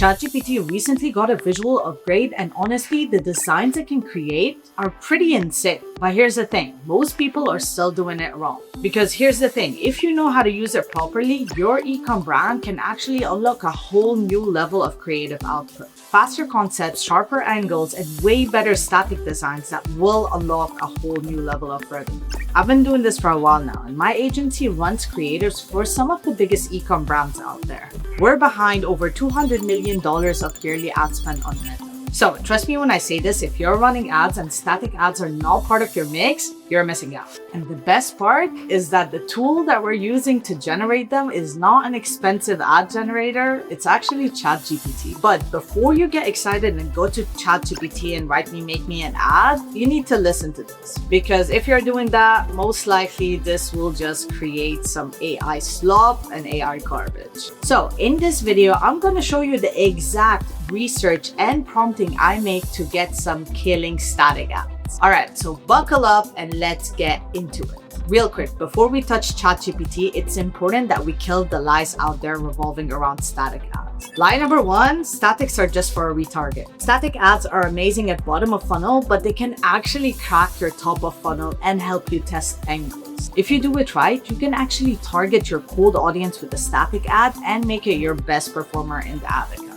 ChatGPT recently got a visual upgrade, and honestly, the designs it can create are pretty insane. But here's the thing, most people are still doing it wrong. Because here's the thing, if you know how to use it properly, your e-com brand can actually unlock a whole new level of creative output. Faster concepts, sharper angles, and way better static designs that will unlock a whole new level of revenue. I've been doing this for a while now, and my agency runs creatives for some of the biggest e-com brands out there. We're behind over $200 million of yearly ad spend on Meta. So trust me when I say this, if you're running ads and static ads are not part of your mix, you're missing out. And the best part is that the tool that we're using to generate them is not an expensive ad generator, it's actually ChatGPT. But before you get excited and go to ChatGPT and make me an ad, you need to listen to this. Because if you're doing that, most likely this will just create some AI slop and AI garbage. So in this video, I'm going to show you the exact research and prompting I make to get some killing static ads. Alright, so buckle up and let's get into it. Real quick, before we touch ChatGPT, it's important that we kill the lies out there revolving around static ads. Lie number one, statics are just for a retarget. Static ads are amazing at bottom of funnel, but they can actually crack your top of funnel and help you test angles. If you do it right, you can actually target your cold audience with a static ad and make it your best performer in the ad account.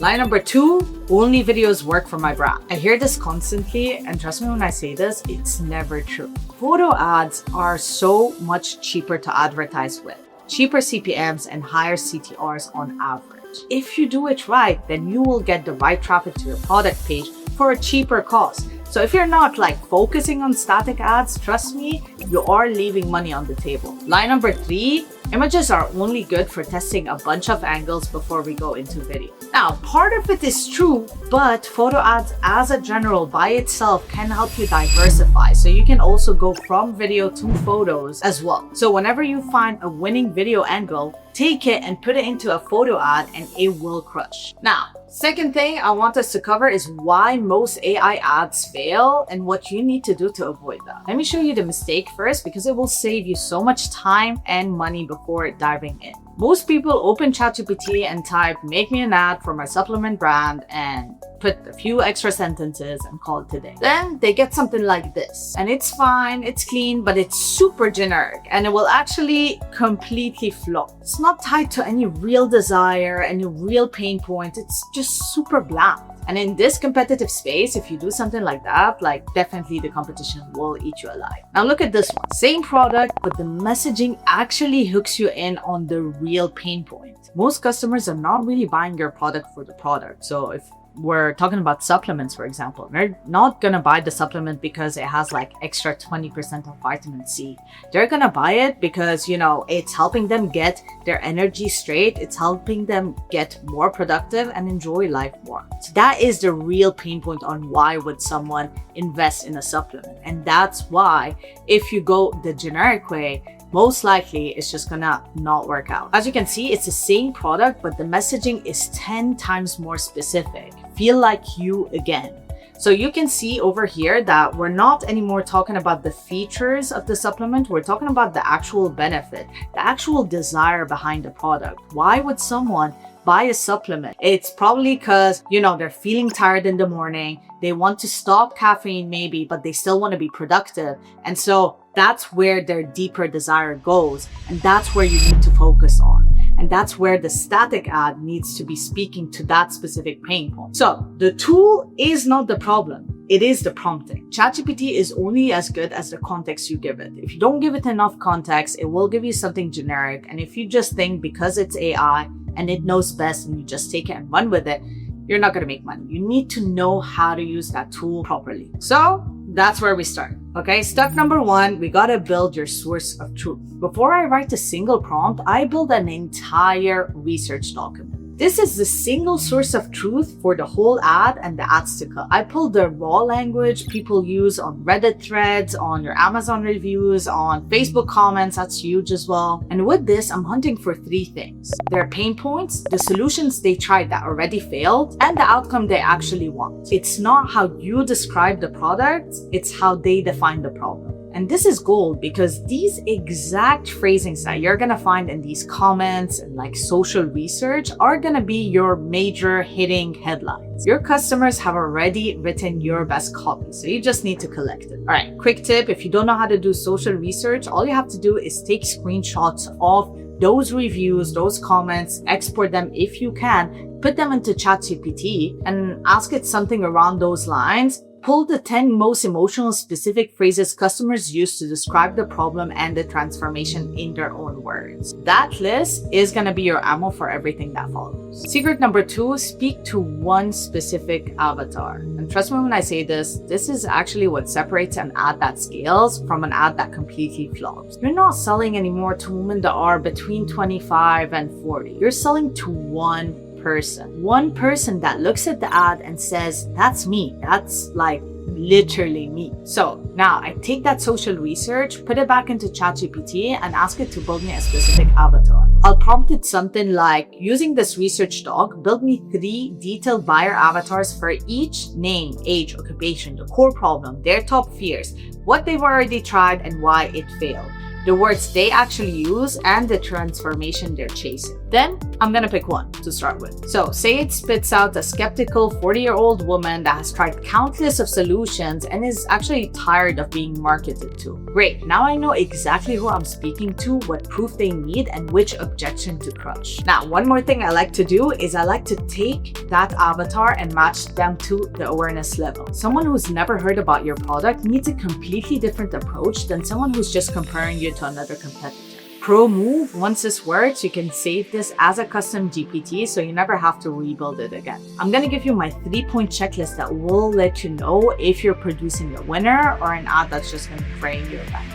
Lie number two, only videos work for my brand. I hear this constantly, and trust me when I say this, it's never true. Photo ads are so much cheaper to advertise with, cheaper CPMs and higher CTRs on average. If you do it right, then you will get the right traffic to your product page for a cheaper cost. So if you're not focusing on static ads, trust me, you are leaving money on the table. Lie number three, images are only good for testing a bunch of angles before we go into video. Now, part of it is true, but photo ads as a general by itself can help you diversify. So you can also go from video to photos as well. So whenever you find a winning video angle, take it and put it into a photo ad and it will crush. Now, second thing I want us to cover is why most AI ads fail and what you need to do to avoid that. Let me show you the mistake first because it will save you so much time and money before diving in. Most people open ChatGPT and type, make me an ad for my supplement brand and put a few extra sentences and call it today. Then they get something like this. And it's fine, it's clean, but it's super generic and it will actually completely flop. It's not tied to any real desire, any real pain point. It's just super bland. And in this competitive space, if you do something like that, definitely the competition will eat you alive. Now look at this one. Same product, but the messaging actually hooks you in on the real pain point. Most customers are not really buying your product for the product. So if we're talking about supplements, for example, they're not gonna buy the supplement because it has extra 20% of vitamin C. They're gonna buy it because, it's helping them get their energy straight. It's helping them get more productive and enjoy life more. So that is the real pain point on why would someone invest in a supplement. And that's why if you go the generic way, most likely it's just gonna not work out. As you can see, it's the same product, but the messaging is 10 times more specific. Feel like you again. So you can see over here that we're not anymore talking about the features of the supplement. We're talking about the actual benefit, the actual desire behind the product. Why would someone buy a supplement? It's probably because, they're feeling tired in the morning. They want to stop caffeine maybe, but they still want to be productive. And so that's where their deeper desire goes. And that's where you need to focus on. And that's where the static ad needs to be speaking to that specific pain point. So the tool is not the problem. It is the prompting. ChatGPT is only as good as the context you give it. If you don't give it enough context, it will give you something generic. And if you just think because it's AI and it knows best and you just take it and run with it, you're not going to make money. You need to know how to use that tool properly. So that's where we start. Okay, step number one, we gotta build your source of truth. Before I write a single prompt, I build an entire research document. This is the single source of truth for the whole ad and the ads to come. I pulled the raw language people use on Reddit threads, on your Amazon reviews, on Facebook comments, that's huge as well. And with this, I'm hunting for three things: their pain points, the solutions they tried that already failed, and the outcome they actually want. It's not how you describe the product, it's how they define the problem. And this is gold because these exact phrasings that you're gonna find in these comments and like social research are gonna be your major hitting headlines. Your customers have already written your best copy, so you just need to collect it. All right, quick tip, if you don't know how to do social research, all you have to do is take screenshots of those reviews, those comments, export them if you can, put them into ChatGPT and ask it something around those lines. Pull the 10 most emotional specific phrases customers use to describe the problem and the transformation in their own words. That list is going to be your ammo for everything that follows. Secret number 2, speak to one specific avatar. And trust me when I say this is actually what separates an ad that scales from an ad that completely flops. You're not selling anymore to women that are between 25 and 40. You're selling to one person that looks at the ad and says, that's me. That's like literally me. So now I take that social research, put it back into ChatGPT and ask it to build me a specific avatar. I'll prompt it something like, using this research doc, build me 3 detailed buyer avatars for each name, age, occupation, the core problem, their top fears, what they've already tried and why it failed, the words they actually use, and the transformation they're chasing. Then I'm gonna pick one to start with. So say it spits out a skeptical 40-year-old woman that has tried countless of solutions and is actually tired of being marketed to. Great, now I know exactly who I'm speaking to, what proof they need, and which objection to crush. Now, one more thing I like to do is I like to take that avatar and match them to the awareness level. Someone who's never heard about your product needs a completely different approach than someone who's just comparing you to another competitor. Pro move, once this works, you can save this as a custom GPT so you never have to rebuild it again. I'm gonna give you my 3-point checklist that will let you know if you're producing a winner or an ad that's just gonna drain your bank.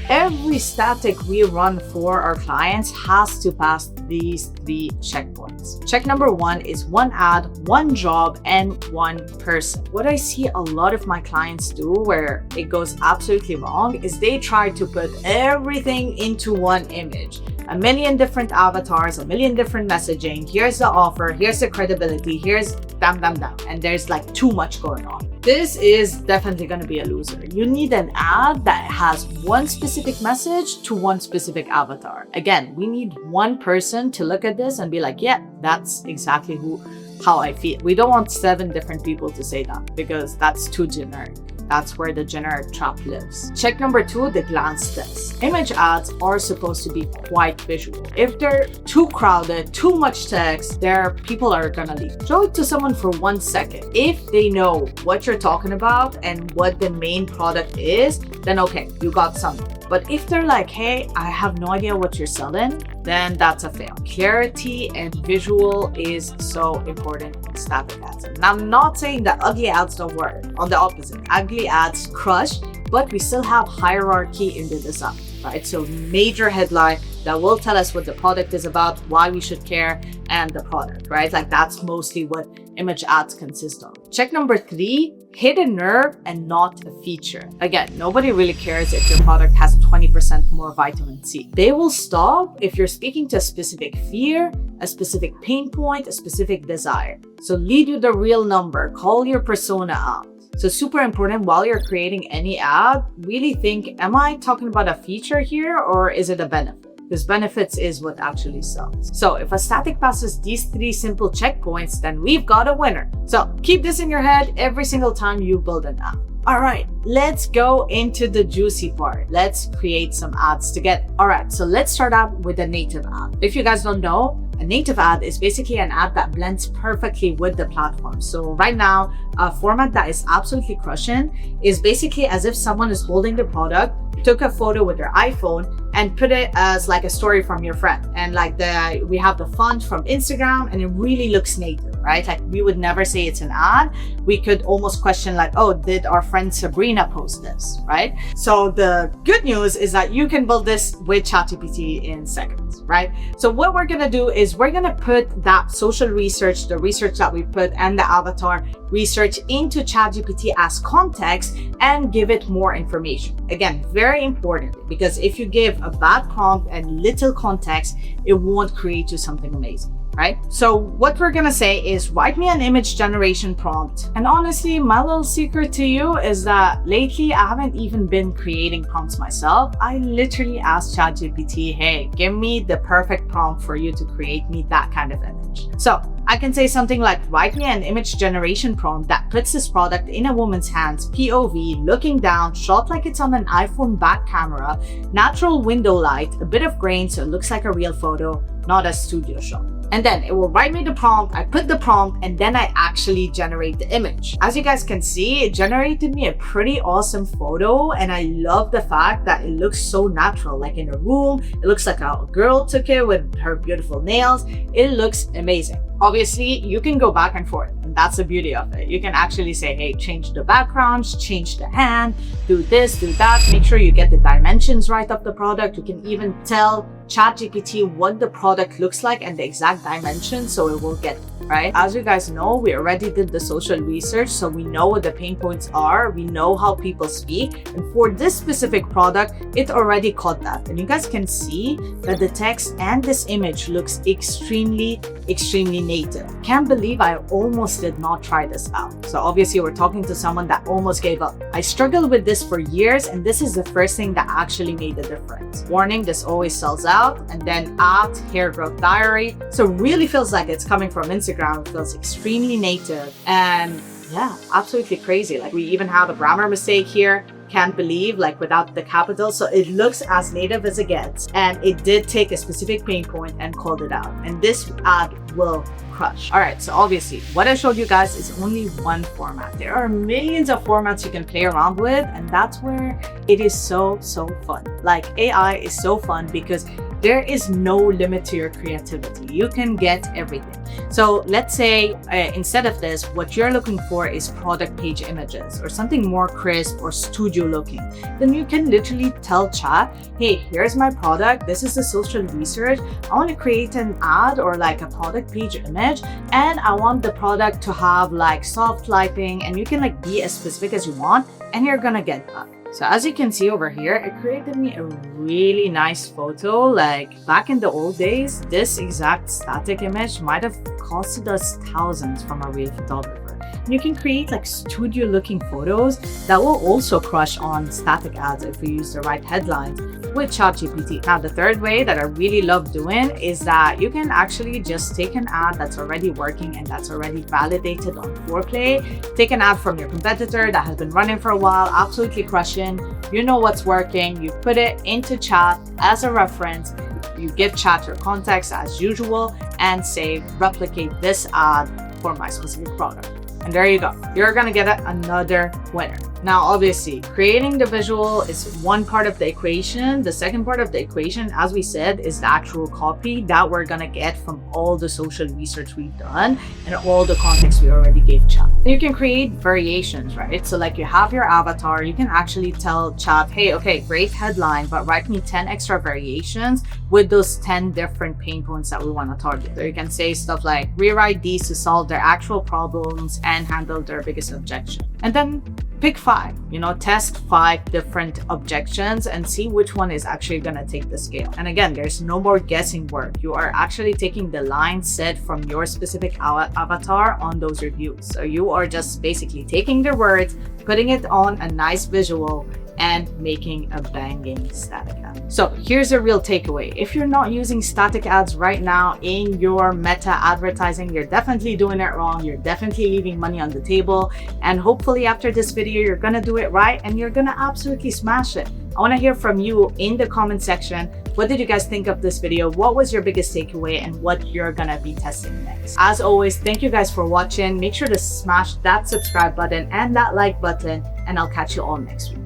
Every static we run for our clients has to pass these 3 checkpoints. Check number 1 is 1 ad, 1 job, and 1 person. What I see a lot of my clients do where it goes absolutely wrong is they try to put everything into one image. A million different avatars, a million different messaging. Here's the offer, here's the credibility, here's damn. And there's like too much going on. This is definitely going to be a loser. You need an ad that has one specific message to one specific avatar. Again, we need one person to look at this and be like, yeah, that's exactly how I feel. We don't want 7 different people to say that because that's too generic. That's where the generic trap lives. Check number 2, the glance test. Image ads are supposed to be quite visual. If they're too crowded, too much text, people are gonna leave. Show it to someone for 1 second. If they know what you're talking about and what the main product is, then okay, you got something. But if they're like, hey, I have no idea what you're selling, then that's a fail. Clarity and visual is so important in static ads. And I'm not saying that ugly ads don't work. On the opposite, ugly ads crush, but we still have hierarchy in the design, right? So major headline that will tell us what the product is about, why we should care, and the product, right? Like that's mostly what image ads consist of. Check number 3, hit a nerve and not a feature. Again, nobody really cares if your product has 20% more vitamin C. They will stop if you're speaking to a specific fear, a specific pain point, a specific desire. So lead with the real number, call your persona out. So super important while you're creating any ad, really think, am I talking about a feature here or is it a benefit? Because benefits is what actually sells. So if a static passes these 3 simple checkpoints, then we've got a winner. So keep this in your head every single time you build an ad. All right, let's go into the juicy part. Let's create some ads together. All right, so let's start out with a native ad. If you guys don't know, a native ad is basically an ad that blends perfectly with the platform. So right now, a format that is absolutely crushing is basically as if someone is holding the product, took a photo with their iPhone and put it as like a story from your friend. And like we have the font from Instagram and it really looks native, right? Like we would never say it's an ad. We could almost question like, oh, did our friend Sabrina post this, right? So the good news is that you can build this with ChatGPT in seconds, right? So what we're gonna do is we're gonna put that social research, the research that we put and the avatar research into ChatGPT as context and give it more information. Again, very important because if you give a bad prompt and little context, it won't create you something amazing. right? So what we're gonna say is write me an image generation prompt. And honestly, my little secret to you is that lately I haven't even been creating prompts myself. I literally asked ChatGPT, hey, give me the perfect prompt for you to create me that kind of image. So I can say something like, write me an image generation prompt that puts this product in a woman's hands, POV, looking down, shot like it's on an iPhone back camera, natural window light, a bit of grain so it looks like a real photo, not a studio shot. And then it will write me the prompt, I put the prompt, and then I actually generate the image. As you guys can see, it generated me a pretty awesome photo, and I love the fact that it looks so natural, like in a room. It looks like a girl took it with her beautiful nails. It looks amazing. Obviously, you can go back and forth, and that's the beauty of it. You can actually say, hey, change the backgrounds, change the hand, do this, do that. Make sure you get the dimensions right of the product. You can even tell ChatGPT what the product looks like and the exact dimensions, so it will get it, right? As you guys know, we already did the social research, so we know what the pain points are. We know how people speak. And for this specific product, it already caught that. And you guys can see that the text and this image looks extremely native. Can't believe I almost did not try this out. So obviously we're talking to someone that almost gave up. I struggled with this for years, and this is the first thing that actually made the difference. Warning, this always sells out. And then at hair growth diary. So really feels like it's coming from Instagram. It feels extremely native, and yeah, absolutely crazy. Like we even have a grammar mistake here. Can't believe, like without the capital. So it looks as native as it gets, and it did take a specific pain point and called it out, and this ad will crush. All right, so obviously what I showed you guys is only one format. There are millions of formats you can play around with, and that's where it is so fun. Like AI is so fun because there is no limit to your creativity. You can get everything. So let's say instead of this, what you're looking for is product page images or something more crisp or studio looking. Then you can literally tell chat, hey, here's my product. This is the social research. I want to create an ad or like a product page image, and I want the product to have like soft lighting, and you can like be as specific as you want, and you're gonna get that. So as you can see over here, it created me a really nice photo. Like back in the old days, this exact static image might have costed us thousands from a real photographer. And you can create like studio looking photos that will also crush on static ads if we use the right headlines with ChatGPT. Now, the third way that I really love doing is that you can actually just take an ad that's already working and that's already validated on foreplay. Take an ad from your competitor that has been running for a while, absolutely crushing. You know what's working. You put it into chat as a reference. You give chat your context as usual and say, replicate this ad for my specific product. And there you go. You're gonna get another winner. Now, obviously, creating the visual is one part of the equation. The second part of the equation, as we said, is the actual copy that we're gonna get from all the social research we've done and all the context we already gave chat. You can create variations, right? So like you have your avatar, you can actually tell chat, hey, okay, great headline, but write me 10 extra variations with those 10 different pain points that we wanna target. So you can say stuff like, rewrite these to solve their actual problems and handle their biggest objection. And then pick 5, test 5 different objections and see which one is actually gonna take the scale. And again, there's no more guessing work. You are actually taking the line said from your specific avatar on those reviews. So you are just basically taking the words, putting it on a nice visual, and making a banging static ad. So here's a real takeaway. If you're not using static ads right now in your meta advertising, you're definitely doing it wrong. You're definitely leaving money on the table. And hopefully after this video, you're gonna do it right and you're gonna absolutely smash it. I wanna hear from you in the comment section. What did you guys think of this video? What was your biggest takeaway and what you're gonna be testing next? As always, thank you guys for watching. Make sure to smash that subscribe button and that like button, and I'll catch you all next week.